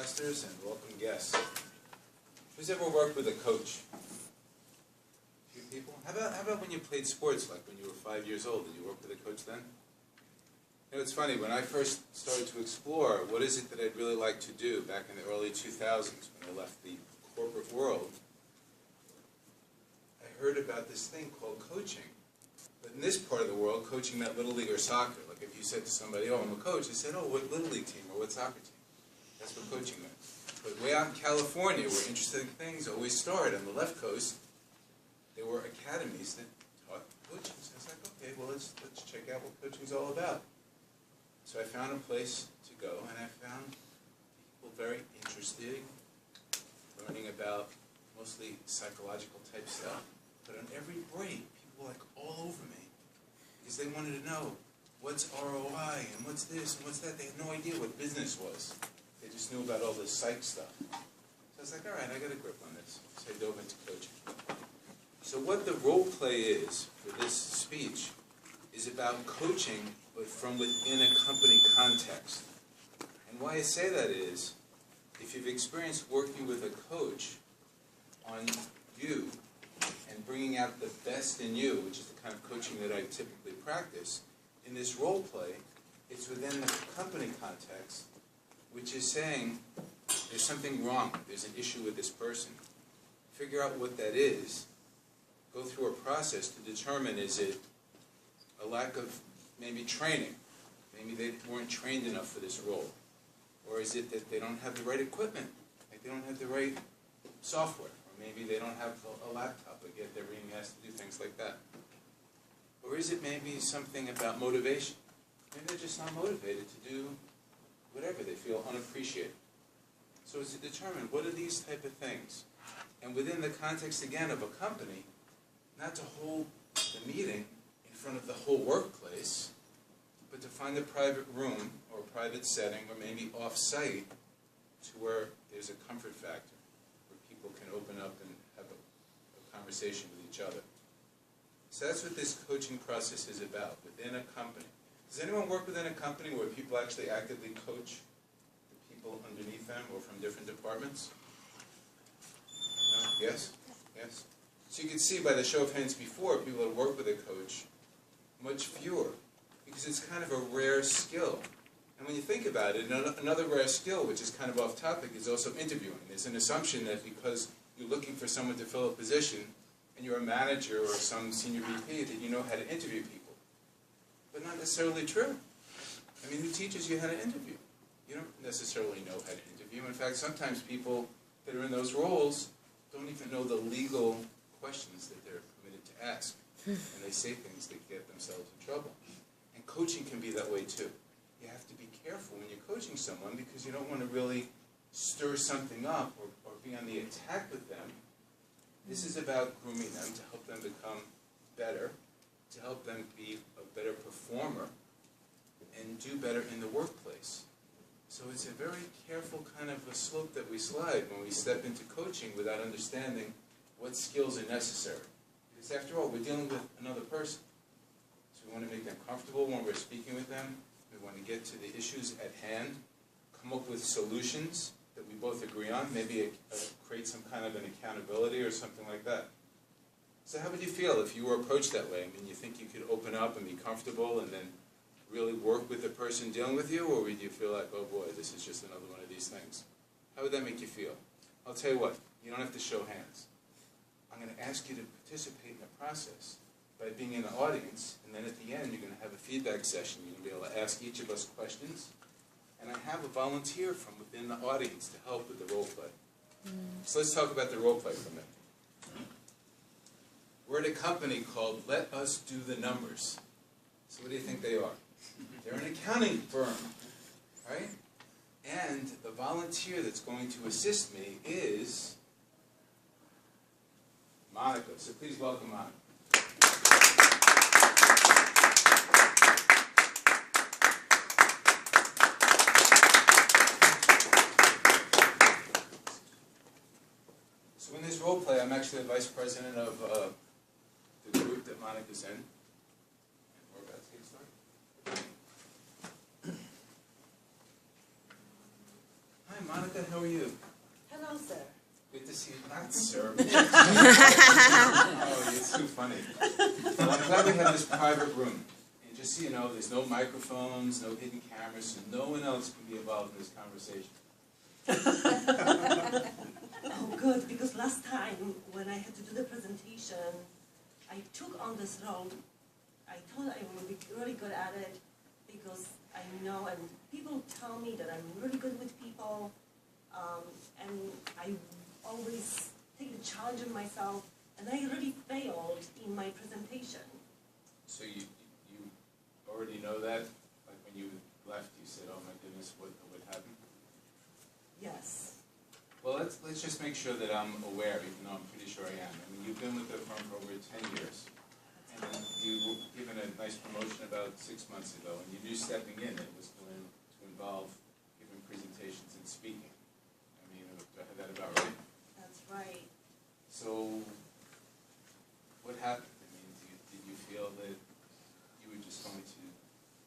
Toastmasters and welcome guests. Who's ever worked with a coach? A few people? How about when you played sports, like when you were 5 years old? Did you work with a coach then? You know, it's funny, when I first started to explore what is it that I'd really like to do back in the early 2000s when I left the corporate world, I heard about this thing called coaching. But in this part of the world, coaching meant Little League or soccer. Like if you said to somebody, oh, I'm a coach, they said, oh, what Little League team or what soccer team? That's what coaching meant. But way out in California, where interesting things always started on the left coast, there were academies that taught coaching. So I was like, okay, well, let's check out what coaching's all about. So I found a place to go, and I found people very interested, learning about mostly psychological type stuff. But on every break, people were like all over me, because they wanted to know what's ROI and what's this and what's that. They had no idea what business was. They just knew about all this psych stuff. So I was like, all right, I got a grip on this. So I dove into coaching. So what the role play is for this speech is about coaching, but from within a company context. And why I say that is, if you've experienced working with a coach on you and bringing out the best in you, which is the kind of coaching that I typically practice, in this role play, it's within the company context, which is saying there's something wrong, there's an issue with this person. Figure out what that is, go through a process to determine, is it a lack of maybe training, maybe they weren't trained enough for this role, or is it that they don't have the right equipment, like they don't have the right software, or maybe they don't have a laptop, but yet they're being asked to do things like that. Or is it maybe something about motivation? Maybe they're just not motivated to do whatever, they feel unappreciated. So it's to determine what are these type of things. And within the context, again, of a company, not to hold the meeting in front of the whole workplace, but to find a private room or a private setting or maybe off-site to where there's a comfort factor, where people can open up and have a conversation with each other. So that's what this coaching process is about, within a company. Does anyone work within a company where people actually actively coach the people underneath them or from different departments? No? Yes? Yes? So you can see by the show of hands before, people that work with a coach, much fewer, because it's kind of a rare skill. And when you think about it, another rare skill, which is kind of off topic, is also interviewing. There's an assumption that because you're looking for someone to fill a position, and you're a manager or some senior VP, that you know how to interview people. But not necessarily true. I mean, who teaches you how to interview? You don't necessarily know how to interview. In fact, sometimes people that are in those roles don't even know the legal questions that they're permitted to ask. And they say things that get themselves in trouble. And coaching can be that way too. You have to be careful when you're coaching someone, because you don't want to really stir something up or be on the attack with them. This is about grooming them to help them become better, to help them be a better performer, and do better in the workplace. So it's a very careful kind of a slope that we slide when we step into coaching without understanding what skills are necessary. Because after all, we're dealing with another person. So we want to make them comfortable when we're speaking with them. We want to get to the issues at hand, come up with solutions that we both agree on, maybe create some kind of an accountability or something like that. So how would you feel if you were approached that way? I mean, you think you could open up and be comfortable and then really work with the person dealing with you, or would you feel like, oh boy, this is just another one of these things? How would that make you feel? I'll tell you what, you don't have to show hands. I'm going to ask you to participate in the process by being in the audience, and then at the end you're going to have a feedback session. You're going to be able to ask each of us questions, and I have a volunteer from within the audience to help with the role play. So let's talk about the role play for a minute. We're at a company called Let Us Do the Numbers. So what do you think they are? They're an accounting firm, right? And the volunteer that's going to assist me is Monica. So please welcome Monica. So in this role play, I'm actually the vice president of the group that Monica's in. And we're about to get started. Hi, Monica, how are you? Hello, sir. Good to see you. Not sir. Oh, it's too funny. Well, I'm glad we have this private room. And just so you know, there's no microphones, no hidden cameras, so no one else can be involved in this conversation. Oh, good, because last time when I had to do the presentation, I took on this role. I thought I would be really good at it because I know, and people tell me that I'm really good with people, and I always take the challenge on myself, and I really failed in my presentation. So you already know that? Like when you left, you said, oh my goodness, what happened? Yes. Well, let's just make sure that I'm aware, even though I'm pretty sure I am. I mean, you've been with the firm for over 10 years, and you were given a nice promotion about 6 months ago, and you knew stepping in it was going to involve giving presentations and speaking. I mean, do I have that about right? That's right. So, what happened? I mean, did you feel that you were just going to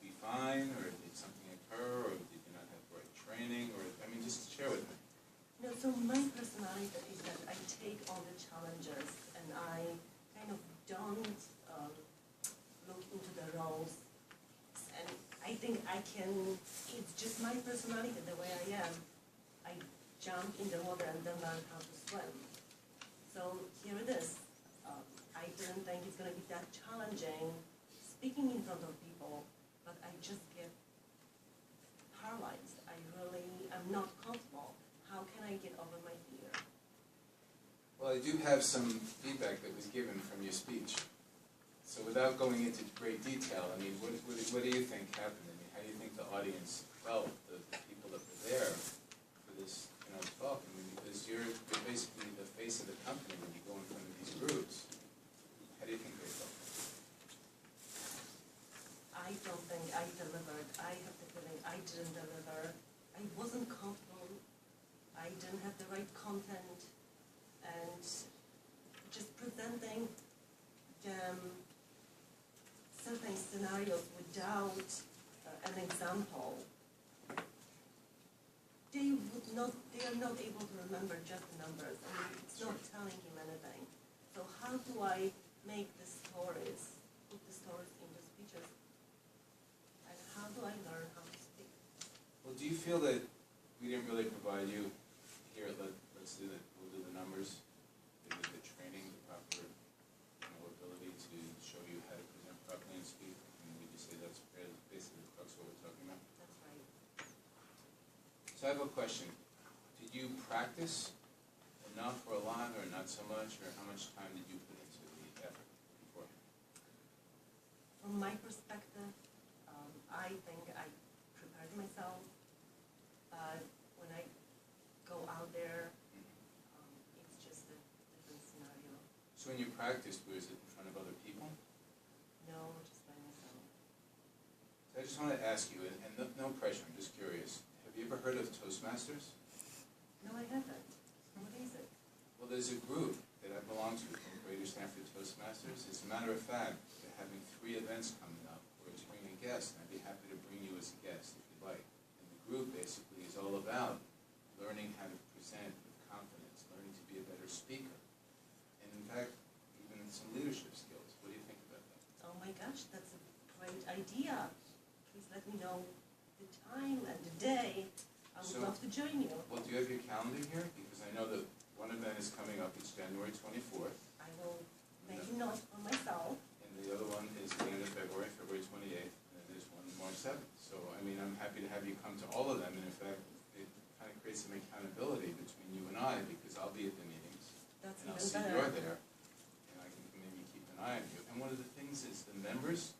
be fine, or did something occur, or did you not have the right training, or, I mean, just share with me. No, so my personality is that I take on the challenges, and I kind of don't look into the roles, and I think I can, it's just my personality, the way I am. I jump in the water and then learn how to swim. So here it is. I didn't think it's going to be that challenging speaking in front of people, but I just get paralyzed. I really am not comfortable. How can I get over my fear? Well, I do have some feedback that was given from your speech. So without going into great detail, I mean, what do you think happened? I mean, how do you think the audience felt, the people that were there for this, talk? I mean, because you're basically the face of the company when you go in front of these groups. How do you think they felt? I don't think I delivered. I have the feeling I didn't deliver. I wasn't comfortable. I didn't have the right content, and just presenting certain scenarios without an example, they are not able to remember just the numbers. I mean, it's not telling him anything. So how do I make the stories, put the stories into speeches, and how do I learn how to speak? Well, do you feel that we didn't really provide you here? Let's do we'll do the numbers, the training, the proper ability to show you how to present properly and speak. And we just say that's basically the crux of what we're talking about. That's right. So I have a question. Did you practice enough or a lot or not so much, or how much time did you put into the effort beforehand? From my perspective, I think I prepared myself, but when I go out there, it's just a different scenario. So when you practiced, was it in front of other people? No, just by myself. So I just want to ask you, and no pressure, I'm just curious. Have you ever heard of Toastmasters? No, I haven't. What is it? Well, there's a group that I belong to called Greater Stanford Toastmasters. As a matter of fact, they're having 3 events coming up where it's bringing guests, and I'd be happy to bring you as a guest if you'd like. And the group basically is all about learning how to present with confidence, learning to be a better speaker, and in fact, even some leadership skills. What do you think about that? Oh my gosh, that's a great idea. Please let me know the time and the day. I would love to join you. Well, do you have your calendar here? Because I know that one event is coming up. It's January 24th. I will make a note for myself. And the other one is the end of February 28th. And then there's one March 7th. So, I mean, I'm happy to have you come to all of them. And in fact, it kind of creates some accountability between you and I, because I'll be at the meetings. That's and I'll even see better. you're there. And I can maybe keep an eye on you. And one of the things is the members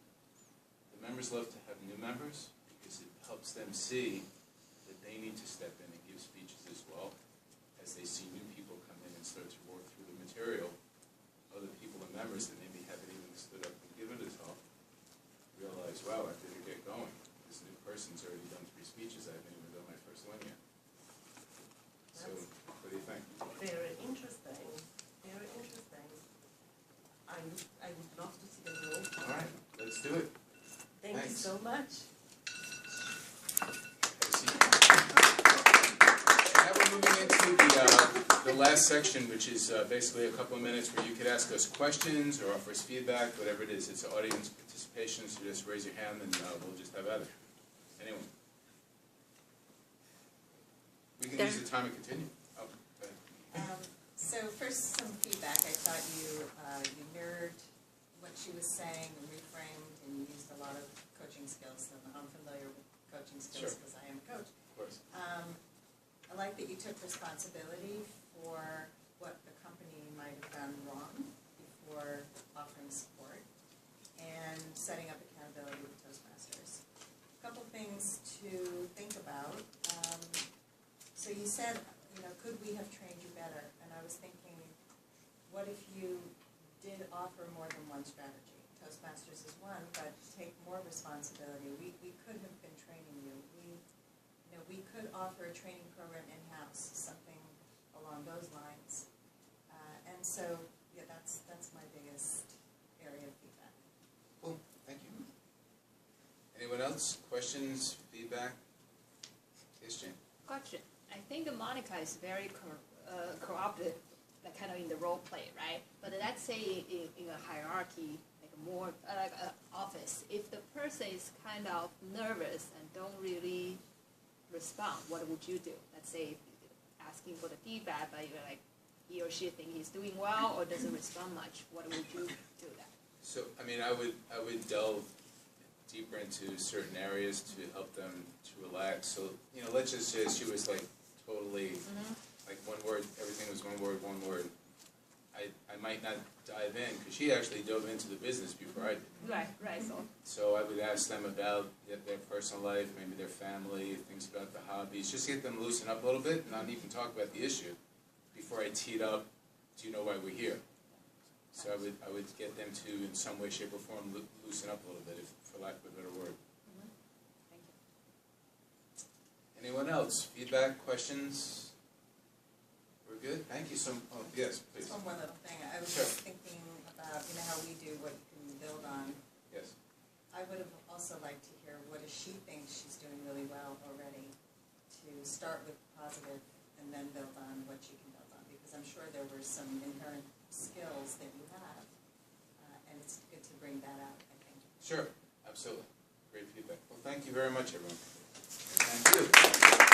love to have new members, because it helps them see that they need to step in and give speeches as well. As they see new people come in and start to work through the material, other people and members that maybe haven't even stood up and given a talk realize, wow, I better get going. This new person's already done 3 speeches. I haven't even done my first one yet. So, what do you think? Very interesting. Very interesting. I would love to see the room. All right, let's do it. Thank you so much. Have a seat. last section, which is basically a couple of minutes where you could ask us questions or offer us feedback, whatever it is. It's audience participation, so just raise your hand and we'll just have at it. Anyone? We can use the time and continue. Oh, go ahead. So first, some feedback. I thought you mirrored what she was saying and reframed, and you used a lot of coaching skills. So I'm familiar with coaching skills because I am a coach. Of course. I like that you took responsibility for what the company might have done wrong before offering support and setting up accountability with Toastmasters. A couple things to think about. So you said, could we have trained you better? And I was thinking, what if you did offer more than one strategy? Toastmasters is one, but take more responsibility. We could have been training you. We could offer a training program in-house, something along those lines. And so, yeah, that's my biggest area of feedback. Cool, thank you. Anyone else? Questions, feedback? Yes, Jane? Question. I think Monica is very cooperative, like kind of in the role play, right? But let's say in a hierarchy, like more like an office, if the person is kind of nervous and don't really respond, what would you do? Let's say asking for the feedback, but you're like, he or she think he's doing well or doesn't respond much. What would you do that? So, I mean, I would delve deeper into certain areas to help them to relax. So, let's just say she was like totally, like one word, everything was one word. I might not dive in, because she actually dove into the business before I did. Right. So I would ask them about their personal life, maybe their family, things about the hobbies, just get them loosen up a little bit, and not even talk about the issue before I teed up, do you know why we're here? So I would get them to, in some way, shape, or form, loosen up a little bit, for lack of a better word. Thank you. Anyone else? Feedback, questions? We're good? Thank you so much. Oh, yes, please. Just one little thing. I was Sure. just thinking about, how we do what you can build on. Yes. I would have also liked to hear what does she think she's doing really well already, to start with positive and then build on what she can build on, because I'm sure there were some inherent skills that you have, and it's good to bring that out, I think. Sure, absolutely. Great feedback. Well, thank you very much, everyone. Thank you.